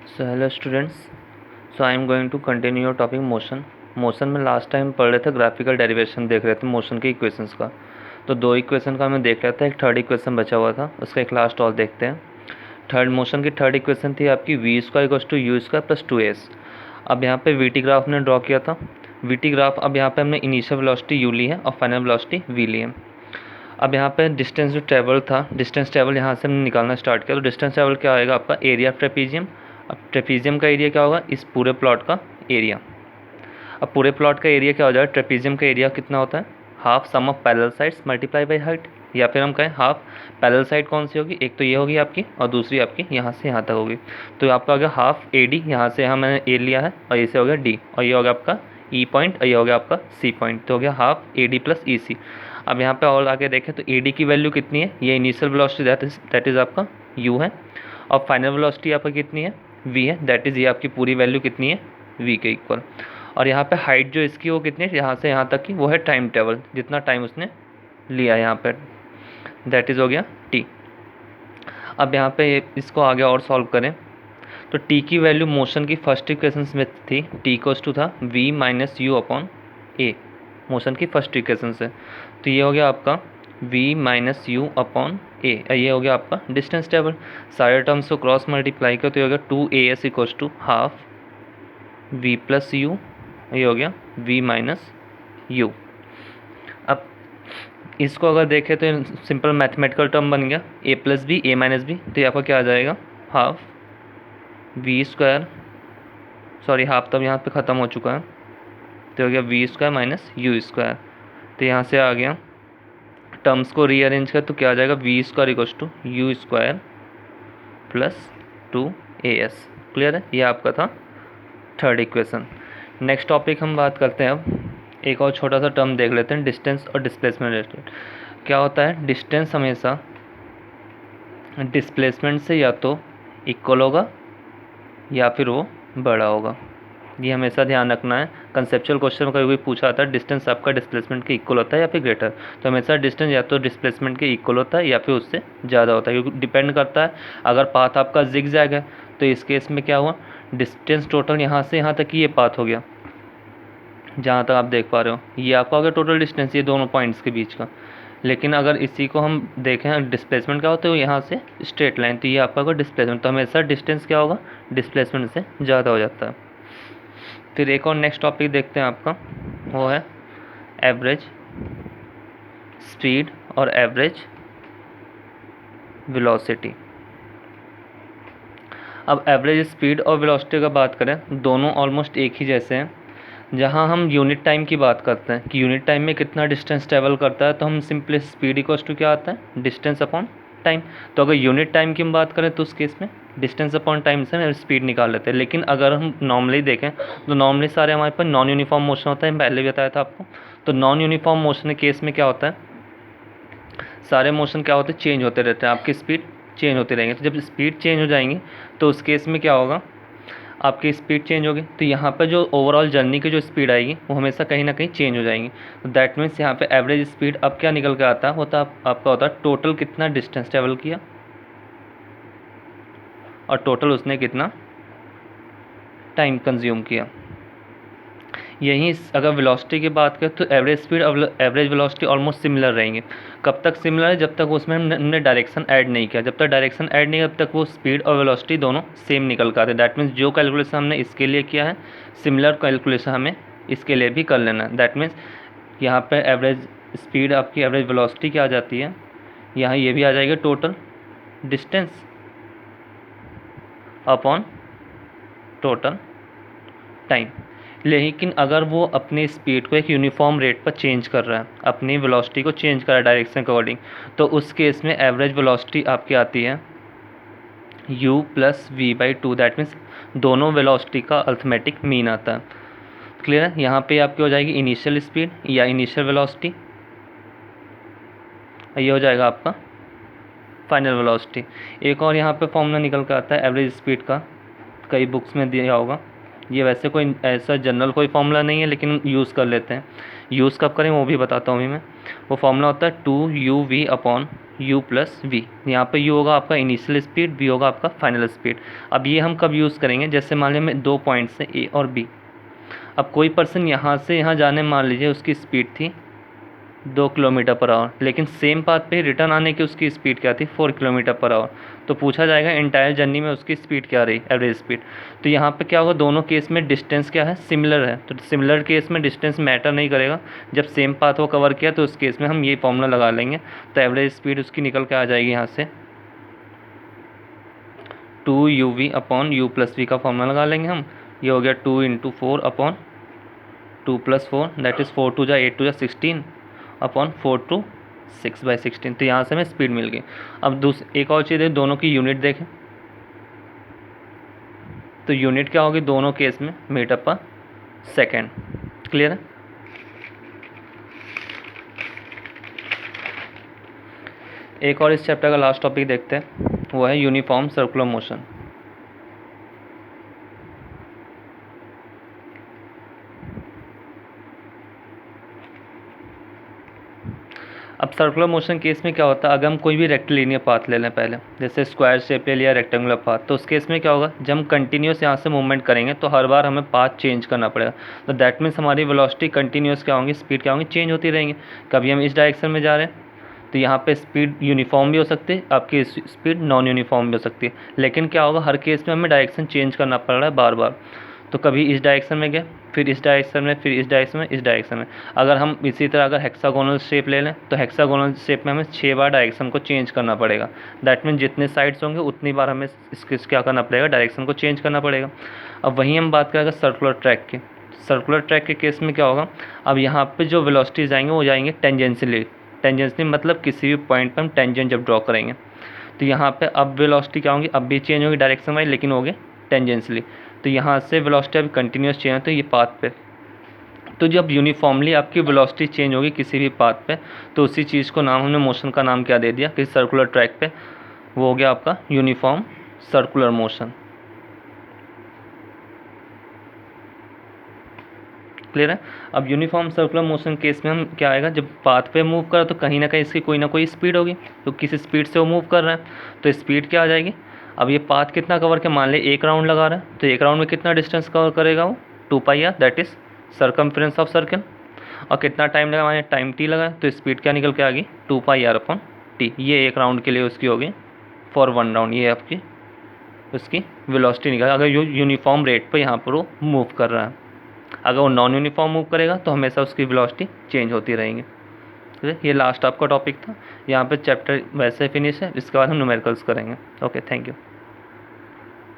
So hello students. So I am going to continue your topic motion में last time पढ़ रहे थे, graphical derivation देख रहे थे मोशन के इक्वेशंस का। तो दो इक्वेशन का हमें देख रहा था, एक थर्ड इक्वेशन बचा हुआ था, उसका एक लास्ट और देखते हैं। थर्ड मोशन की थर्ड इक्वेशन थी आपकी v square equals to u square plus 2s। अब यहाँ पे वी टी ग्राफ ने ड्रॉ किया था। वी टी ग्राफ अब यहाँ पे हमने इनिशियल वेलोसिटी यू ली है और फाइनल वेलोसिटी वी ली है। अब यहाँ पे डिस्टेंस जो ट्रेवल था, डिस्टेंस ट्रेवल यहाँ से हमने निकालना स्टार्ट किया। तो डिस्टेंस ट्रेवल क्या आएगा आपका, एरिया ऑफ ट्रेपीजियम। अब ट्रेपीजियम का एरिया क्या होगा, इस पूरे प्लॉट का एरिया। अब पूरे प्लॉट का एरिया क्या हो जाएगा, ट्रेपीजियम का एरिया कितना होता है, half sum of parallel sides multiply by height. या फिर हम कहें हाफ पैरेलल साइड कौन सी होगी, एक तो ये होगी आपकी और दूसरी आपकी यहाँ से यहाँ तक होगी। तो आपका हो गया हाफ ए डी, यहाँ से मैंने ए लिया है और ये से हो गया डी, और ये हो गया आपका ई पॉइंट और ये हो गया आपका सी पॉइंट। तो हो गया हाफ ए डी प्लस ई सी। अब यहाँ पे और आगे देखें तो ए डी की वैल्यू कितनी है, ये इनिशियल वेलोसिटी दैट इज़ आपका यू है, और फाइनल वेलोसिटी आपका कितनी है, वी है, दैट इज़ ये आपकी पूरी वैल्यू कितनी है, वी के इक्वल। और यहाँ पे हाइट जो इसकी वो कितनी है, यहाँ से यहाँ तक की, वो है टाइम टेबल, जितना टाइम उसने लिया यहाँ पे, दैट इज़ हो गया टी। अब यहाँ पे इसको आगे और सॉल्व करें तो टी की वैल्यू मोशन की फर्स्ट इक्वेशन में थी, टी इक्वल्स टू था v minus u upon a, motion की फर्स्ट इक्वेशन से। तो ये हो गया आपका v minus u upon a, ये हो गया आपका डिस्टेंस टेबल। सारे टर्म्स को क्रॉस मल्टीप्लाई कर तो ये हो गया 2as equals to half v plus u, ये हो गया v माइनस यू। अब इसको अगर देखें तो सिंपल मैथमेटिकल टर्म बन गया a plus b a minus b. तो यहाँ पर क्या आ जाएगा, half v square, sorry half तब यहाँ पे ख़त्म हो चुका है, तो हो गया v square minus u square. तो यहाँ से आ गया टर्म्स को रीअरेंज कर तो क्या आ जाएगा, v square equals to u square plus 2as। Clear है, ये आपका था थर्ड इक्वेशन। नेक्स्ट टॉपिक हम बात करते हैं, अब एक और छोटा सा टर्म देख लेते हैं, डिस्टेंस और डिस्प्लेसमेंट रिलेटेड। क्या होता है, डिस्टेंस हमेशा डिस्प्लेसमेंट से या तो इक्वल होगा या फिर वो बड़ा होगा, ये हमेशा ध्यान रखना है। कंसेप्चुअल क्वेश्चन में कभी भी पूछा आता है डिस्टेंस आपका डिस्प्लेसमेंट के इक्वल होता है या फिर ग्रेटर, तो हमेशा डिस्टेंस या तो डिस्प्लेसमेंट के इक्वल होता है या फिर उससे ज़्यादा होता है, क्योंकि डिपेंड करता है। अगर पाथ आपका जिगजैग है तो इस केस में क्या हुआ, डिस्टेंस टोटल यहाँ से यहाँ तक की ये पाथ हो गया, जहाँ तक आप देख पा रहे हो ये आपका हो गया टोटल डिस्टेंस, ये दोनों पॉइंट्स के बीच का। लेकिन अगर इसी को हम देखें डिस्प्लेसमेंट क्या होता है, यहाँ से स्ट्रेट लाइन, तो ये आपका होगा डिस्प्लेसमेंट। तो हमेशा डिस्टेंस क्या होगा, डिस्प्लेसमेंट से ज़्यादा हो जाता है। फिर एक और नेक्स्ट टॉपिक देखते हैं आपका, वो है एवरेज स्पीड और एवरेज वेलोसिटी। अब एवरेज स्पीड और वेलोसिटी का बात करें, दोनों ऑलमोस्ट एक ही जैसे हैं। जहाँ हम यूनिट टाइम की बात करते हैं कि यूनिट टाइम में कितना डिस्टेंस ट्रेवल करता है, तो हम सिंपली स्पीड इक्वल्स टू क्या आता है, डिस्टेंस अपॉन टाइम। तो अगर यूनिट टाइम की हम बात करें तो उस केस में डिस्टेंस अपॉन टाइम से हम स्पीड निकाल लेते हैं। लेकिन अगर हम नॉर्मली देखें तो नॉर्मली सारे हमारे पास नॉन यूनिफॉर्म मोशन होता है, पहले भी बताया था आपको। तो नॉन यूनिफॉर्म मोशन के केस में क्या होता है, सारे मोशन क्या होते हैं, चेंज होते रहते हैं, आपकी स्पीड चेंज होती रहेंगी। तो जब स्पीड चेंज हो जाएंगी तो उस केस में क्या होगा, आपकी स्पीड चेंज होगी, तो यहाँ पर जो ओवरऑल जर्नी की जो स्पीड आएगी वो हमेशा कहीं ना कहीं चेंज हो जाएंगी। तो दैट मीन्स यहाँ पे एवरेज स्पीड अब क्या निकल के आता है, होता आपका होता है टोटल कितना डिस्टेंस ट्रेवल किया और टोटल उसने कितना टाइम कंज्यूम किया। यहीं अगर वेलोसिटी की बात करें तो एवरेज स्पीड और एवरेज वेलोसिटी ऑलमोस्ट सिमिलर रहेंगे। कब तक सिमिलर है, जब तक उसमें हमने डायरेक्शन ऐड नहीं किया। जब तक डायरेक्शन ऐड नहीं किया तब तक वो स्पीड और वेलोसिटी दोनों सेम निकल कर आते हैं। दैट मीन्स जो कैलकुलेशन हमने इसके लिए किया है, सिमिलर कैलकुलेशन हमें इसके लिए भी कर लेना है। दैट मीन्स यहाँ पर एवरेज स्पीड आपकी एवरेज वेलोसिटी क्या आ जाती है, यहाँ ये भी आ जाएगा total distance upon total time. लेकिन अगर वो अपनी स्पीड को एक यूनिफॉर्म रेट पर चेंज कर रहा है, अपनी वेलोसिटी को चेंज कर रहा है डायरेक्शन के अकॉर्डिंग, तो उस केस में एवरेज वेलोसिटी आपकी आती है u plus v by two. That means दोनों वेलोसिटी का अर्थमेटिक मीन आता है। क्लियर है, यहाँ पे आपकी हो जाएगी इनिशियल स्पीड या इनिशियल वेलोसिटी, ये हो जाएगा आपका फाइनल वेलोसिटी। एक और यहाँ पे फॉर्मूला निकल कर आता है एवरेज स्पीड का, कई बुक्स में दिया होगा। ये वैसे कोई ऐसा जनरल कोई फार्मूला नहीं है, लेकिन यूज़ कर लेते हैं। यूज़ कब करें वो भी बताता हूँ अभी मैं। वो फार्मूला होता है 2uv upon u plus we. यहाँ पे u होगा आपका इनिशियल स्पीड, v होगा आपका फाइनल स्पीड। अब ये हम कब यूज़ करेंगे, जैसे मान लीजिए मैं 2 पॉइंट्स हैं a और b। अब कोई पर्सन यहाँ से यहाँ जाने, मान लीजिए उसकी स्पीड थी 2 किलोमीटर पर आवर, लेकिन सेम पाथ पे रिटर्न आने की उसकी स्पीड क्या थी, 4 किलोमीटर पर आवर। तो पूछा जाएगा एंटायर जर्नी में उसकी स्पीड क्या रही, एवरेज स्पीड। तो यहाँ पे क्या होगा, दोनों केस में डिस्टेंस क्या है, सिमिलर है। तो सिमिलर केस में डिस्टेंस मैटर नहीं करेगा। जब सेम पाथ वो कवर किया तो उस केस में हम ये फॉर्मूला लगा लेंगे। तो एवरेज स्पीड उसकी निकल के आ जाएगी यहाँ से 2uv upon u plus v का फॉर्मूला लगा लेंगे हम। ये हो गया 2 × 4 अपॉन 2 + 4, दैट इज़ 4 × 2 = 8 × 16 अपॉन 4 × 6/16। तो यहाँ से हमें स्पीड मिल गई। अब एक और चीज़ है, दोनों की यूनिट देखें। तो यूनिट क्या होगी दोनों केस में, मीटर पर सेकेंड। क्लियर है। एक और इस चैप्टर का लास्ट टॉपिक देखते हैं, वो है यूनिफॉर्म सर्कुलर मोशन। अब सर्कुलर मोशन केस में क्या होता है, अगर हम कोई भी रेक्टिलिनियर पाथ ले लें पहले, जैसे स्क्वायर शेप ले लिया, रेक्टेंगुलर पाथ, तो उस केस में क्या होगा, जब हम कंटिन्यूस यहाँ से मूवमेंट करेंगे तो हर बार हमें पाथ चेंज करना पड़ेगा। तो दैट मीन्स हमारी वेलोसिटी कंटिन्यूस क्या होंगी, स्पीड क्या होंगी, चेंज होती रहेंगी। कभी हम इस डायरेक्शन में जा रहे हैं तो यहाँ पे स्पीड यूनिफॉर्म भी हो सकती है, आपकी स्पीड नॉन यूनिफॉर्म भी हो सकती है। लेकिन क्या होगा, हर केस में हमें डायरेक्शन चेंज करना पड़ रहा है बार बार। तो कभी इस डायरेक्शन में गए, फिर इस डायरेक्शन में, फिर इस डायरेक्शन में, इस डायरेक्शन में। अगर हम इसी तरह अगर हेक्सागोनल शेप ले लें तो हेक्सागोनल शेप में हमें 6 बार डायरेक्शन को चेंज करना पड़ेगा। दैट मीन जितने साइड्स होंगे उतनी बार हमें इसके क्या करना पड़ेगा, डायरेक्शन को चेंज करना पड़ेगा। अब वहीं हम बात करेंगे सर्कुलर ट्रैक की। सर्कुलर ट्रैक के केस में क्या होगा, अब यहाँ पे जो वेलोसिटी जाएंगे वो जाएंगे टेंजेंशियली। टेंजेंशियली मतलब किसी भी पॉइंट पर हम टेंजेंट जब ड्रॉ करेंगे तो यहाँ पे अब वेलोसिटी क्या होंगी, अब भी चेंज होगी डायरेक्शन वाइज, लेकिन होगी टेंजेंशियली। तो यहाँ से वेलोसिटी अभी कंटिन्यूस चेंज है तो ये पाथ पे। तो जब यूनिफॉर्मली आपकी वेलोसिटी चेंज होगी किसी भी पाथ पे, तो उसी चीज़ को नाम हमने मोशन का नाम क्या दे दिया कि सर्कुलर ट्रैक पे, वो हो गया आपका यूनिफॉर्म सर्कुलर मोशन। क्लियर है। अब यूनिफॉर्म सर्कुलर मोशन केस में हम क्या आएगा, जब पाथ पे मूव कर तो कहीं ना कहीं इसकी कोई ना कोई स्पीड होगी, तो किसी स्पीड से वो मूव कर रहा है तो स्पीड क्या आ जाएगी। अब ये पाथ कितना कवर के, मान ले 1 राउंड लगा रहा है तो 1 राउंड में कितना डिस्टेंस कवर करेगा वो, 2πr, that is circumference of circle. और कितना टाइम लगा, मैंने टाइम t लगा, तो स्पीड क्या निकल के आ गई 2πr/t। ये 1 राउंड के लिए उसकी होगी फॉर 1 राउंड, ये आपकी उसकी वेलोसिटी निकल, अगर यूनिफॉर्म रेट पर यहाँ पर वो मूव कर रहा है। अगर वो नॉन यूनिफॉर्म मूव करेगा तो हमेशा उसकी वेलोसिटी चेंज होती रहेंगी। ठीक है, ये लास्ट आपका टॉपिक था। यहाँ पे चैप्टर वैसे फिनिश है, इसके बाद हम न्यूमेरिकल्स करेंगे। Okay, thank you.